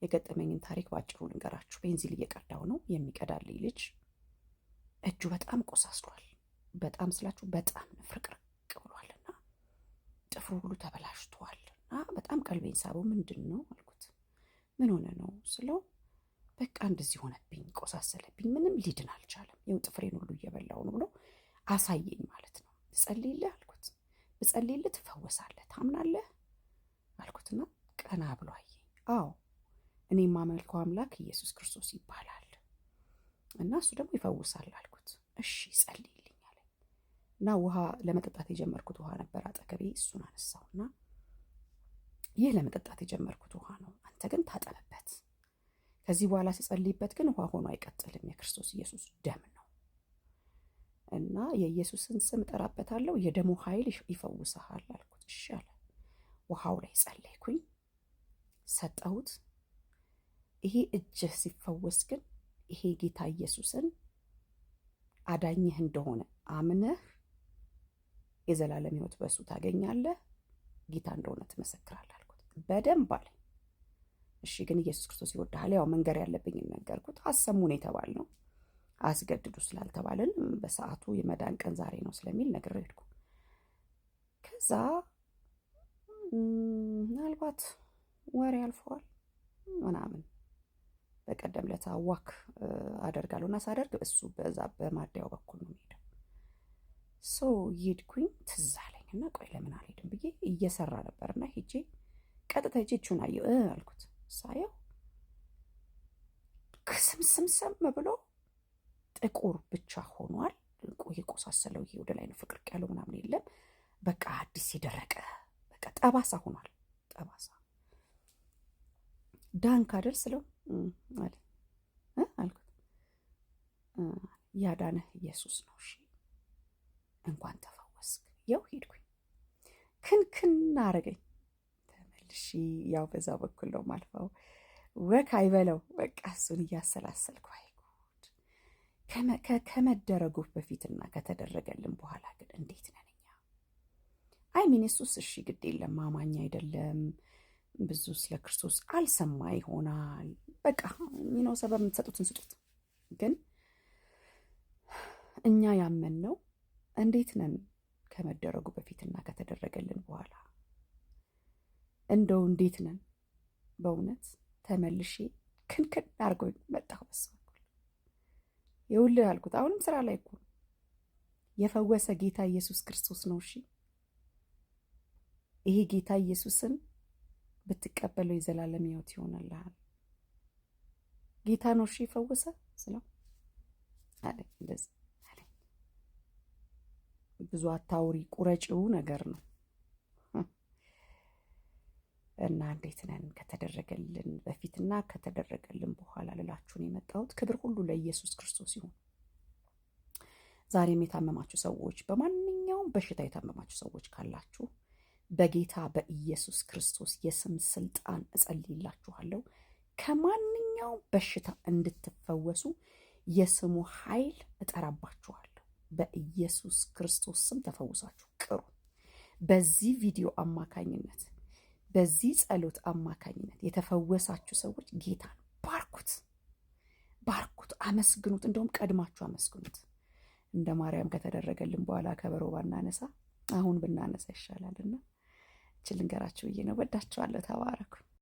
የገጠመኝን ታሪክ ባጭሩ ልንገራችሁ። ቤንዚል እየቀዳው ነው። የሚቀዳልኝ ልጅ እጁ በጣም ቆሳስሏል። በጣም ስላችሁ በጣም ፍርቅርቅ ብሏልና ጥፍሩ ሁሉ ተበላሽቷልና በጣም ቀልቤን ሳበው። ምንድን ነው አልኩት። ምን ሆነ ነው ስለው በቃ እንደዚህ ሆነብኝ፣ ቆሳሰለብኝ፣ ምንም ሊድን አልቻለም፣ ይኸው ጥፍሬን ሁሉ እየበላው ነው ብሎ አሳየኝ ማለት ነው። ብጸልይልህ አልኩት። ብጸልይልህ ትፈወሳለህ ታምናለህ አልኩትና ቀና ብሎ አየኝ። አዎ እኔ የማመልከው አምላክ ኢየሱስ ክርስቶስ ይባላል እና እሱ ደግሞ ይፈውሳል አልኩት። እሺ ጸልይልኝ አለኝ እና ውሃ ለመጠጣት የጀመርኩት ውሃ ነበር አጠገቤ። እሱን አነሳውና ይህ ለመጠጣት የጀመርኩት ውሃ ነው፣ አንተ ግን ታጠብበት። ከዚህ በኋላ ስጸልይበት ግን ውሃ ሆኖ አይቀጥልም፣ የክርስቶስ ኢየሱስ ደም ነው እና የኢየሱስን ስም እጠራበታለሁ፣ የደሙ ኃይል ይፈውስሃል አልኩት። እሺ አለ። ውሃው ላይ ጸለይኩኝ፣ ሰጠሁት። ይሄ እጅህ ሲፈወስ ግን ይሄ ጌታ ኢየሱስን አዳኝህ እንደሆነ አምነህ የዘላለም ሕይወት በሱ ታገኛለህ፣ ጌታ እንደሆነ ትመሰክራለህ አልኩት። በደንብ አለኝ። እሺ ግን ኢየሱስ ክርስቶስ ይወድሃል። ያው መንገር ያለብኝን ነገርኩት። አሰሙን የተባልነው አስገድዱ ስላልተባልን በሰዓቱ የመዳን ቀን ዛሬ ነው ስለሚል ነግሬው ሄድኩ። ከዛ ምናልባት ወሬ አልፈዋል ምናምን በቀደም ለታ ዋክ አደርጋለሁ እና ሳደርግ እሱ በዛ በማደያው በኩል ነው የሚሄደው። ይሄድኩኝ ትዝ አለኝ እና ቆይ ለምን አልሄድም ብዬ እየሰራ ነበርና ሄጄ ቀጥታ ሄጄ እጁን አየሁ አልኩት። ሳየው ክስምስምስም ብሎ ጥቁር ብቻ ሆኗል። የቆሳሰለው ይሄ ወደ ላይ ነው፣ ፍቅርቅ ያለው ምናምን የለም። በቃ አዲስ የደረቀ በቃ ጠባሳ ሆኗል። ጠባሳ ዳንክ አይደል ስለው አለ አልኩት። ያዳነህ ኢየሱስ ነው። እሺ እንኳን ተፈወስክ። ያው ሄድኩኝ። ክንክን አረገኝ። ተመልሼ ያው በዛ በኩል ነው ማልፈው። ወክ አይበለው በቃ እሱን እያሰላሰልኩ አይጉድ ከመደረጉ በፊትና ከተደረገልን በኋላ ግን እንዴት ነን እኛ? አይ ሚን እሱስ እሺ ግድ የለም አማኝ አይደለም፣ ብዙ ስለ ክርስቶስ አልሰማ ይሆናል። በቃ ሚነው ሰበብ የምትሰጡትን ስጡት። ግን እኛ ያመንነው እንዴት ነን ከመደረጉ በፊትና ከተደረገልን በኋላ? እንደው እንዴት ነን በእውነት? ተመልሼ ክንክን አድርጎኝ መጣሁ። በሰው ይኸውልህ አልኩት። አሁንም ስራ ላይ እኮ የፈወሰ ጌታ ኢየሱስ ክርስቶስ ነው። እሺ ይሄ ጌታ ኢየሱስን ብትቀበለው የዘላለም ሕይወት ይሆንልሃል። ጌታ ነው እሺ የፈወሰ ስለው አለ። እንደዚህ አለ። ብዙ አታውሪ፣ ቁረጪው ነገር ነው እና እንዴት ነን ከተደረገልን በፊትና ከተደረገልን በኋላ ልላችሁን የመጣሁት። ክብር ሁሉ ለኢየሱስ ክርስቶስ ይሁን። ዛሬም የታመማችሁ ሰዎች፣ በማንኛውም በሽታ የታመማችሁ ሰዎች ካላችሁ በጌታ በኢየሱስ ክርስቶስ የስም ስልጣን እጸልይላችኋለሁ። ከማንኛውም በሽታ እንድትፈወሱ የስሙ ኃይል እጠራባችኋለሁ። በኢየሱስ ክርስቶስ ስም ተፈውሳችሁ ቅሩ። በዚህ ቪዲዮ አማካኝነት በዚህ ጸሎት አማካኝነት የተፈወሳችሁ ሰዎች ጌታን ባርኩት፣ ባርኩት፣ አመስግኑት። እንደውም ቀድማችሁ አመስግኑት። እንደ ማርያም ከተደረገልን በኋላ ከበሮ ባናነሳ አሁን ብናነሳ ይሻላልና እችል ልንገራችሁ ብዬ ነው። ወዳችኋለሁ። ተባረኩ።